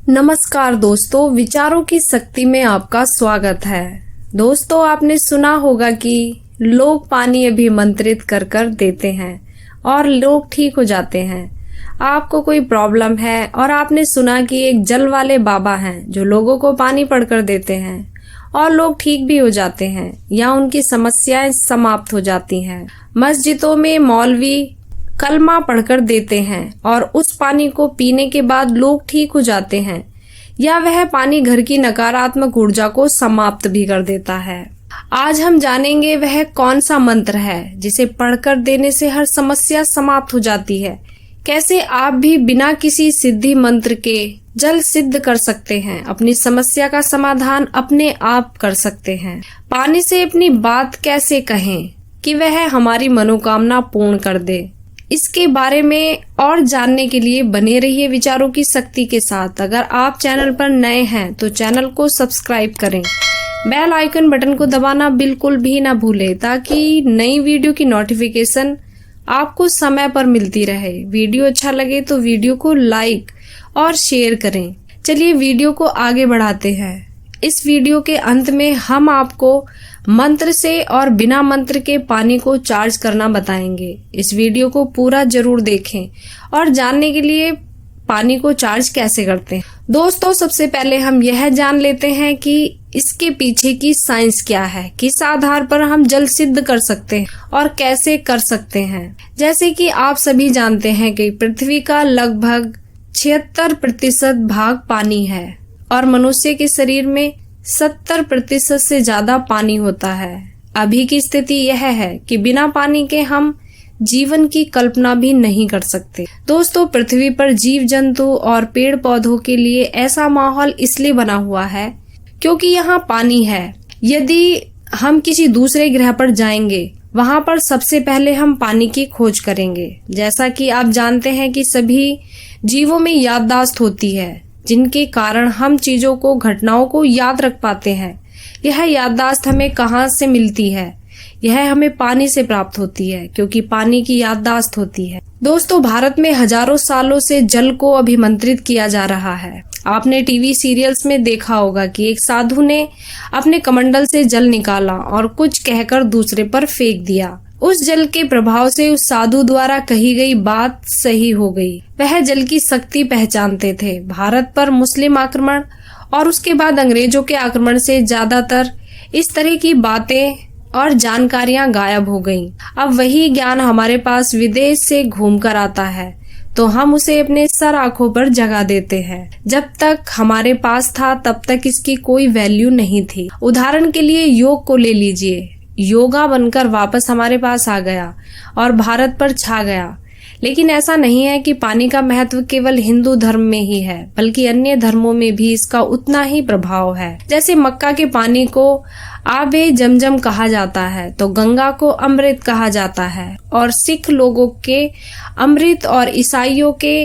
नमस्कार दोस्तों, विचारों की शक्ति में आपका स्वागत है। दोस्तों, आपने सुना होगा कि लोग पानी अभिमंत्रित कर कर देते हैं और लोग ठीक हो जाते हैं। आपको कोई प्रॉब्लम है और आपने सुना कि एक जल वाले बाबा हैं जो लोगों को पानी पढ़कर देते हैं और लोग ठीक भी हो जाते हैं या उनकी समस्याएं समाप्त हो जाती हैं। मस्जिदों में मौलवी कलमा पढ़कर देते हैं और उस पानी को पीने के बाद लोग ठीक हो जाते हैं, या वह पानी घर की नकारात्मक ऊर्जा को समाप्त भी कर देता है। आज हम जानेंगे वह कौन सा मंत्र है जिसे पढ़कर देने से हर समस्या समाप्त हो जाती है। कैसे आप भी बिना किसी सिद्धि मंत्र के जल सिद्ध कर सकते हैं, अपनी समस्या का समाधान अपने आप कर सकते हैं। पानी से अपनी बात कैसे कहें कि वह हमारी मनोकामना पूर्ण कर दे, इसके बारे में और जानने के लिए बने रहिए विचारों की शक्ति के साथ। अगर आप चैनल पर नए हैं तो चैनल को सब्सक्राइब करें, बेल आइकन बटन को दबाना बिल्कुल भी ना भूलें ताकि नई वीडियो की नोटिफिकेशन आपको समय पर मिलती रहे। वीडियो अच्छा लगे तो वीडियो को लाइक और शेयर करें। चलिए वीडियो को आगे बढ़ाते हैं। इस वीडियो के अंत में हम आपको मंत्र से और बिना मंत्र के पानी को चार्ज करना बताएंगे। इस वीडियो को पूरा जरूर देखें और जानने के लिए पानी को चार्ज कैसे करते हैं। दोस्तों, सबसे पहले हम यह जान लेते हैं कि इसके पीछे की साइंस क्या है, किस आधार पर हम जल सिद्ध कर सकते हैं और कैसे कर सकते हैं। जैसे कि आप सभी जानते हैं कि पृथ्वी का लगभग 76% भाग पानी है और मनुष्य के शरीर में 70% से ज्यादा पानी होता है। अभी की स्थिति यह है कि बिना पानी के हम जीवन की कल्पना भी नहीं कर सकते। दोस्तों, पृथ्वी पर जीव जंतु और पेड़ पौधों के लिए ऐसा माहौल इसलिए बना हुआ है क्योंकि यहाँ पानी है। यदि हम किसी दूसरे ग्रह पर जाएंगे, वहाँ पर सबसे पहले हम पानी की खोज करेंगे। जैसा कि आप जानते हैं कि सभी जीवों में याददाश्त होती है, जिनके कारण हम चीजों को, घटनाओं को याद रख पाते हैं। यह याददाश्त हमें कहाँ से मिलती है? यह हमें पानी से प्राप्त होती है, क्योंकि पानी की याददाश्त होती है। दोस्तों, भारत में हजारों सालों से जल को अभिमंत्रित किया जा रहा है। आपने टीवी सीरियल्स में देखा होगा कि एक साधु ने अपने कमंडल से जल निकाला और कुछ कहकर दूसरे पर फेंक दिया। उस जल के प्रभाव से उस साधु द्वारा कही गई बात सही हो गई। वह जल की शक्ति पहचानते थे। भारत पर मुस्लिम आक्रमण और उसके बाद अंग्रेजों के आक्रमण से ज्यादातर इस तरह की बातें और जानकारियां गायब हो गईं। अब वही ज्ञान हमारे पास विदेश से घूम कर आता है तो हम उसे अपने सर आंखों पर जगा देते हैं। जब तक हमारे पास था तब तक इसकी कोई वैल्यू नहीं थी। उदाहरण के लिए योग को ले लीजिए। योगा बनकर वापस हमारे पास आ गया और भारत पर छा गया। लेकिन ऐसा नहीं है कि पानी का महत्व केवल हिंदू धर्म में ही है, बल्कि अन्य धर्मों में भी इसका उतना ही प्रभाव है। जैसे मक्का के पानी को आबे जमजम कहा जाता है तो गंगा को अमृत कहा जाता है, और सिख लोगों के अमृत और ईसाइयों के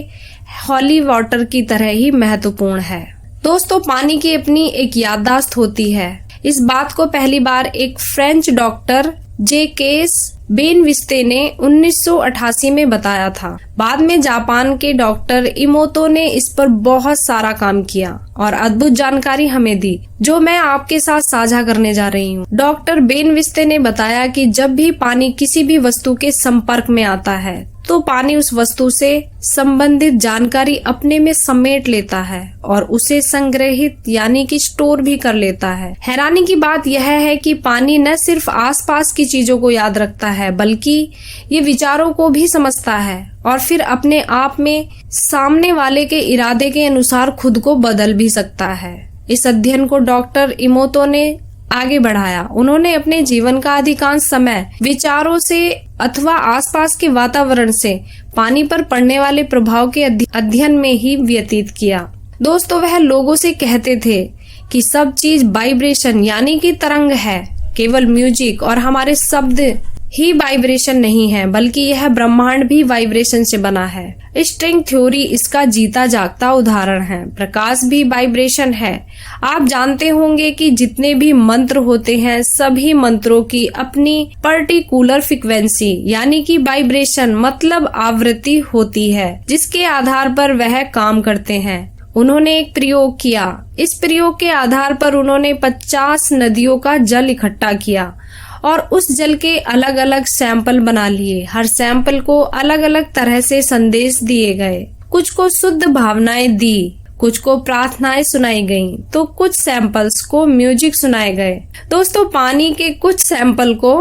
हॉली वाटर की तरह ही महत्वपूर्ण है। दोस्तों, पानी की अपनी एक याददाश्त होती है। इस बात को पहली बार एक फ्रेंच डॉक्टर जेकेस बेनविस्ते ने 1988 में बताया था। बाद में जापान के डॉक्टर इमोतो ने इस पर बहुत सारा काम किया और अद्भुत जानकारी हमें दी, जो मैं आपके साथ साझा करने जा रही हूँ। डॉक्टर बेनविस्ते ने बताया कि जब भी पानी किसी भी वस्तु के संपर्क में आता है तो पानी उस वस्तु से संबंधित जानकारी अपने में समेट लेता है और उसे संग्रहित यानी कि स्टोर भी कर लेता है। हैरानी की बात यह है कि पानी न सिर्फ आसपास की चीजों को याद रखता है, बल्कि ये विचारों को भी समझता है और फिर अपने आप में सामने वाले के इरादे के अनुसार खुद को बदल भी सकता है। इस अध्ययन को डॉक्टर इमोतो ने आगे बढ़ाया। उन्होंने अपने जीवन का अधिकांश समय विचारों से अथवा आसपास के वातावरण से पानी पर पड़ने वाले प्रभाव के अध्ययन में ही व्यतीत किया। दोस्तों, वह लोगों से कहते थे कि सब चीज वाइब्रेशन यानी कि तरंग है। केवल म्यूजिक और हमारे शब्द ही वाइब्रेशन नहीं है, बल्कि यह ब्रह्मांड भी वाइब्रेशन से बना है। स्ट्रिंग थ्योरी इसका जीता जागता उदाहरण है। प्रकाश भी वाइब्रेशन है। आप जानते होंगे कि जितने भी मंत्र होते हैं, सभी मंत्रों की अपनी पर्टिकुलर फ्रीक्वेंसी यानी कि वाइब्रेशन मतलब आवृत्ति होती है, जिसके आधार पर वह काम करते हैं। उन्होंने एक प्रयोग किया। इस प्रयोग के आधार पर उन्होंने 50 नदियों का जल इकट्ठा किया और उस जल के अलग अलग सैंपल बना लिए। हर सैंपल को अलग अलग तरह से संदेश दिए गए। कुछ को शुद्ध भावनाएं दी, कुछ को प्रार्थनाएं सुनाई गईं, तो कुछ सैंपल्स को म्यूजिक सुनाए गए। दोस्तों, पानी के कुछ सैंपल को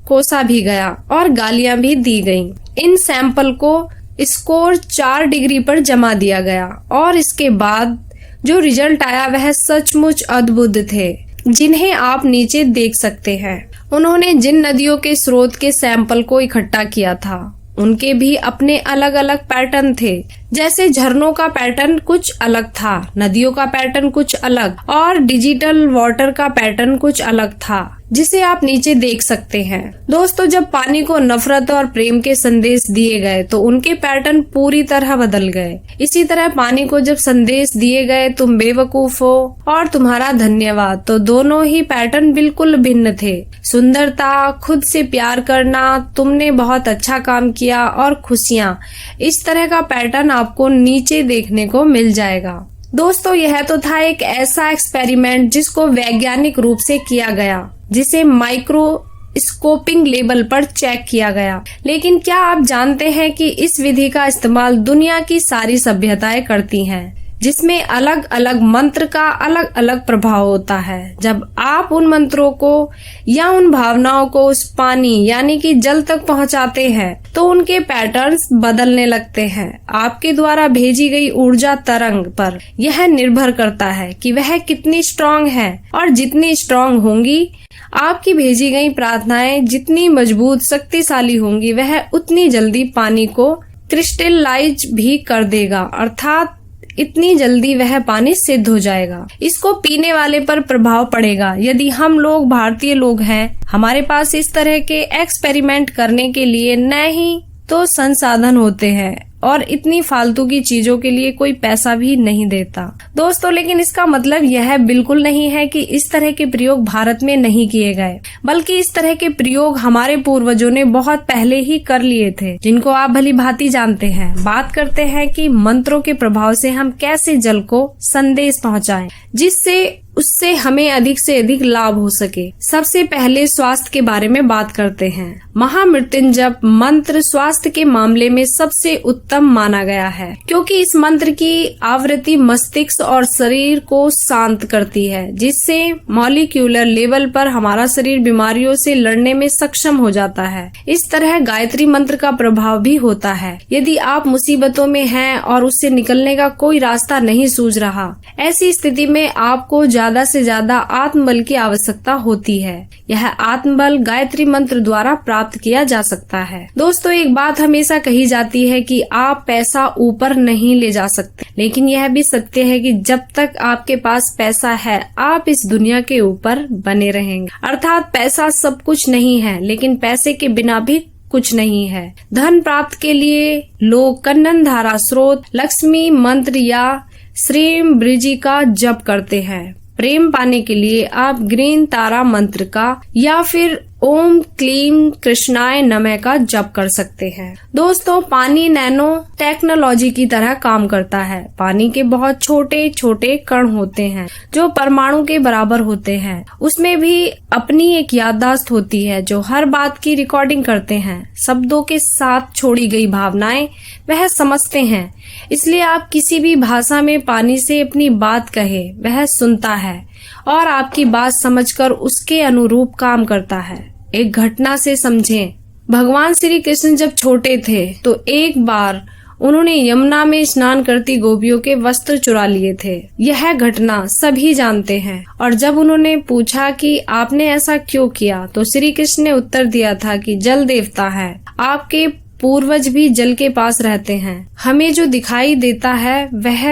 कोसा भी गया और गालियां भी दी गईं। इन सैंपल को स्कोर 4 डिग्री पर जमा दिया गया और इसके बाद जो रिजल्ट आया वह सचमुच अद्भुत थे, जिन्हें आप नीचे देख सकते हैं। उन्होंने जिन नदियों के स्रोत के सैंपल को इकट्ठा किया था उनके भी अपने अलग अलग पैटर्न थे। जैसे झरनों का पैटर्न कुछ अलग था, नदियों का पैटर्न कुछ अलग और डिजिटल वाटर का पैटर्न कुछ अलग था, जिसे आप नीचे देख सकते हैं। दोस्तों, जब पानी को नफरत और प्रेम के संदेश दिए गए तो उनके पैटर्न पूरी तरह बदल गए। इसी तरह पानी को जब संदेश दिए गए तुम बेवकूफ हो और तुम्हारा धन्यवाद, तो दोनों ही पैटर्न बिल्कुल भिन्न थे। सुंदरता, खुद से प्यार करना, तुमने बहुत अच्छा काम किया और खुशियाँ, इस तरह का पैटर्न आपको नीचे देखने को मिल जाएगा। दोस्तों, यह तो था एक ऐसा एक्सपेरिमेंट जिसको वैज्ञानिक रूप से किया गया, जिसे माइक्रोस्कोपिंग लेवल पर चेक किया गया। लेकिन क्या आप जानते हैं कि इस विधि का इस्तेमाल दुनिया की सारी सभ्यताएं करती हैं, जिसमें अलग अलग मंत्र का अलग अलग प्रभाव होता है। जब आप उन मंत्रों को या उन भावनाओं को उस पानी यानी कि जल तक पहुंचाते हैं तो उनके पैटर्न्स बदलने लगते हैं। आपके द्वारा भेजी गई ऊर्जा तरंग पर यह निर्भर करता है कि वह कितनी स्ट्रांग है, और जितनी स्ट्रांग होंगी आपकी भेजी गई प्रार्थनाएं, जितनी मजबूत शक्तिशाली होंगी, वह उतनी जल्दी पानी को क्रिस्टलाइज भी कर देगा, अर्थात इतनी जल्दी वह पानी सिद्ध हो जाएगा। इसको पीने वाले पर प्रभाव पड़ेगा। यदि हम लोग भारतीय लोग हैं, हमारे पास इस तरह के एक्सपेरिमेंट करने के लिए न ही तो संसाधन होते हैं और इतनी फालतू की चीजों के लिए कोई पैसा भी नहीं देता। दोस्तों, लेकिन इसका मतलब यह बिल्कुल नहीं है कि इस तरह के प्रयोग भारत में नहीं किए गए, बल्कि इस तरह के प्रयोग हमारे पूर्वजों ने बहुत पहले ही कर लिए थे, जिनको आप भली भांति जानते हैं। बात करते हैं कि मंत्रों के प्रभाव से हम कैसे जल को संदेश पहुंचाएं, जिससे उससे हमें अधिक से अधिक लाभ हो सके। सबसे पहले स्वास्थ्य के बारे में बात करते हैं। महामृत्युंजय मंत्र स्वास्थ्य के मामले में सबसे उत्तम माना गया है, क्योंकि इस मंत्र की आवृत्ति मस्तिष्क और शरीर को शांत करती है, जिससे मॉलिक्यूलर लेवल पर हमारा शरीर बीमारियों से लड़ने में सक्षम हो जाता है। इस तरह गायत्री मंत्र का प्रभाव भी होता है। यदि आप मुसीबतों में हैं और उससे निकलने का कोई रास्ता नहीं सूझ रहा, ऐसी स्थिति में आपको ज्यादा से ज्यादा आत्मबल की आवश्यकता होती है। यह आत्मबल गायत्री मंत्र द्वारा प्राप्त किया जा सकता है। दोस्तों, एक बात हमेशा कही जाती है कि आप पैसा ऊपर नहीं ले जा सकते, लेकिन यह भी सत्य है कि जब तक आपके पास पैसा है आप इस दुनिया के ऊपर बने रहेंगे। अर्थात पैसा सब कुछ नहीं है, लेकिन पैसे के बिना भी कुछ नहीं है। धन प्राप्त के लिए लोग कन्नन धारा स्रोत, लक्ष्मी मंत्र या श्रीम ब्रिजी का जप करते हैं। प्रेम पाने के लिए आप ग्रीन तारा मंत्र का या फिर ओम क्लीम कृष्णाय नमः का जप कर सकते हैं। दोस्तों, पानी नैनो टेक्नोलॉजी की तरह काम करता है। पानी के बहुत छोटे छोटे कण होते हैं जो परमाणु के बराबर होते हैं। उसमें भी अपनी एक याददाश्त होती है जो हर बात की रिकॉर्डिंग करते हैं। शब्दों के साथ छोड़ी गई भावनाएं वह समझते हैं, इसलिए आप किसी भी भाषा में पानी से अपनी बात कहे, वह सुनता है और आपकी बात समझकर उसके अनुरूप काम करता है। एक घटना से समझें। भगवान श्री कृष्ण जब छोटे थे तो एक बार उन्होंने यमुना में स्नान करती गोपियों के वस्त्र चुरा लिए थे। यह घटना सभी जानते हैं, और जब उन्होंने पूछा कि आपने ऐसा क्यों किया, तो श्री कृष्ण ने उत्तर दिया था कि जल देवता है, आपके पूर्वज भी जल के पास रहते हैं। हमें जो दिखाई देता है वह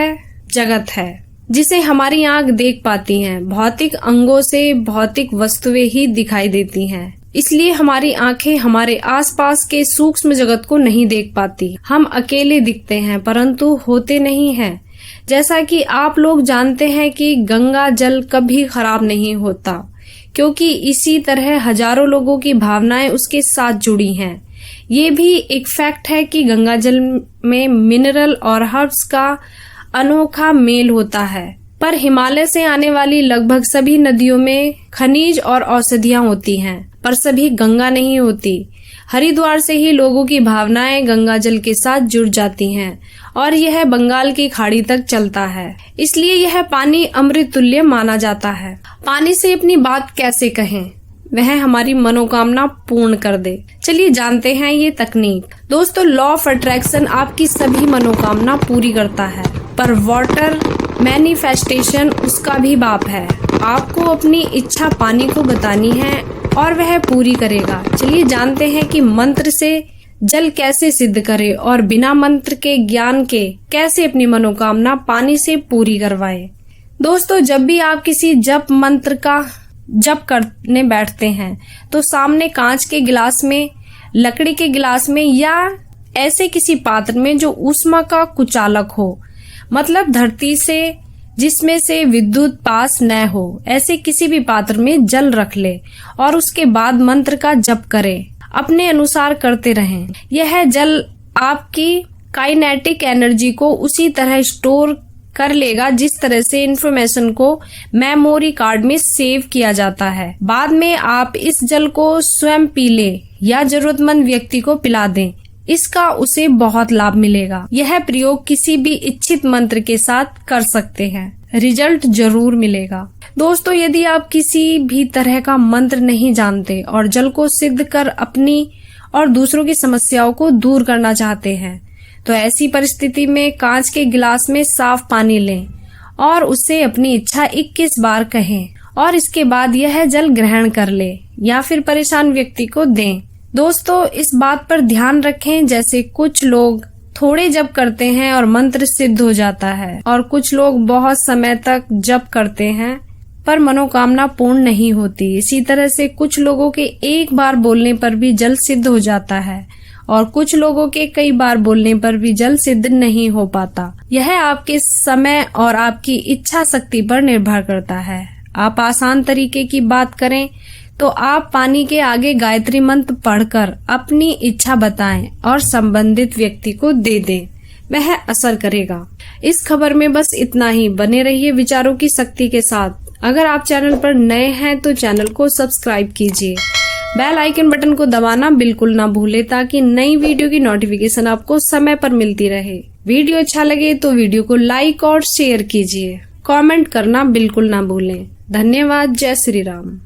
जगत है, जिसे हमारी आंख देख पाती हैं। भौतिक अंगों से भौतिक वस्तुएं ही दिखाई देती हैं, इसलिए हमारी आंखें हमारे आसपास के सूक्ष्म जगत को नहीं देख पाती। हम अकेले दिखते हैं परंतु होते नहीं हैं। जैसा कि आप लोग जानते हैं कि गंगा जल कभी खराब नहीं होता, क्योंकि इसी तरह हजारों लोगों की भावनाएं उसके साथ जुड़ी हैं। ये भी एक फैक्ट है कि गंगा जल में मिनरल और हर्ब्स का अनोखा मेल होता है। पर हिमालय से आने वाली लगभग सभी नदियों में खनिज और औषधियां होती हैं, पर सभी गंगा नहीं होती। हरिद्वार से ही लोगों की भावनाएं गंगा जल के साथ जुड़ जाती हैं और यह बंगाल की खाड़ी तक चलता है। इसलिए यह पानी अमृत तुल्य माना जाता है। पानी से अपनी बात कैसे कहें, वह हमारी मनोकामना पूर्ण कर दे। चलिए जानते हैं ये तकनीक। दोस्तों, लॉ ऑफ अट्रैक्शन आपकी सभी मनोकामना पूरी करता है, पर वाटर मैनिफेस्टेशन उसका भी बाप है। आपको अपनी इच्छा पानी को बतानी है और वह पूरी करेगा। चलिए जानते हैं कि मंत्र से जल कैसे सिद्ध करे और बिना मंत्र के ज्ञान के कैसे अपनी मनोकामना पानी से पूरी करवाए। दोस्तों, जब भी आप किसी जप मंत्र का जप करने बैठते हैं तो सामने कांच के गिलास में, लकड़ी के गिलास में या ऐसे किसी पात्र में जो ऊष्मा का कुचालक हो, मतलब धरती से जिसमें से विद्युत पास न हो, ऐसे किसी भी पात्र में जल रख ले और उसके बाद मंत्र का जप करें। अपने अनुसार करते रहें। यह जल आपकी काइनेटिक एनर्जी को उसी तरह स्टोर कर लेगा जिस तरह से इंफॉर्मेशन को मेमोरी कार्ड में सेव किया जाता है। बाद में आप इस जल को स्वयं पी लें या जरूरतमंद व्यक्ति को पिला दें, इसका उसे बहुत लाभ मिलेगा। यह प्रयोग किसी भी इच्छित मंत्र के साथ कर सकते हैं, रिजल्ट जरूर मिलेगा। दोस्तों, यदि आप किसी भी तरह का मंत्र नहीं जानते और जल को सिद्ध कर अपनी और दूसरों की समस्याओं को दूर करना चाहते हैं, तो ऐसी परिस्थिति में कांच के गिलास में साफ पानी लें और उससे अपनी इच्छा 21 बार कहें और इसके बाद यह जल ग्रहण कर ले या फिर परेशान व्यक्ति को दें। दोस्तों, इस बात पर ध्यान रखें, जैसे कुछ लोग थोड़े जप करते हैं और मंत्र सिद्ध हो जाता है और कुछ लोग बहुत समय तक जप करते हैं पर मनोकामना पूर्ण नहीं होती। इसी तरह से कुछ लोगों के एक बार बोलने पर भी जल सिद्ध हो जाता है और कुछ लोगों के कई बार बोलने पर भी जल सिद्ध नहीं हो पाता। यह आपके समय और आपकी इच्छा शक्ति पर निर्भर करता है। आप आसान तरीके की बात करें तो आप पानी के आगे गायत्री मंत्र पढ़कर अपनी इच्छा बताएं और संबंधित व्यक्ति को दे दें, वह असर करेगा। इस खबर में बस इतना ही। बने रहिए विचारों की शक्ति के साथ। अगर आप चैनल पर नए हैं तो चैनल को सब्सक्राइब कीजिए। बेल आइकन बटन को दबाना बिल्कुल ना भूले ताकि नई वीडियो की नोटिफिकेशन आपको समय पर मिलती रहे। वीडियो अच्छा लगे तो वीडियो को लाइक और शेयर कीजिए। कमेंट करना बिल्कुल ना भूलें। धन्यवाद। जय श्री राम।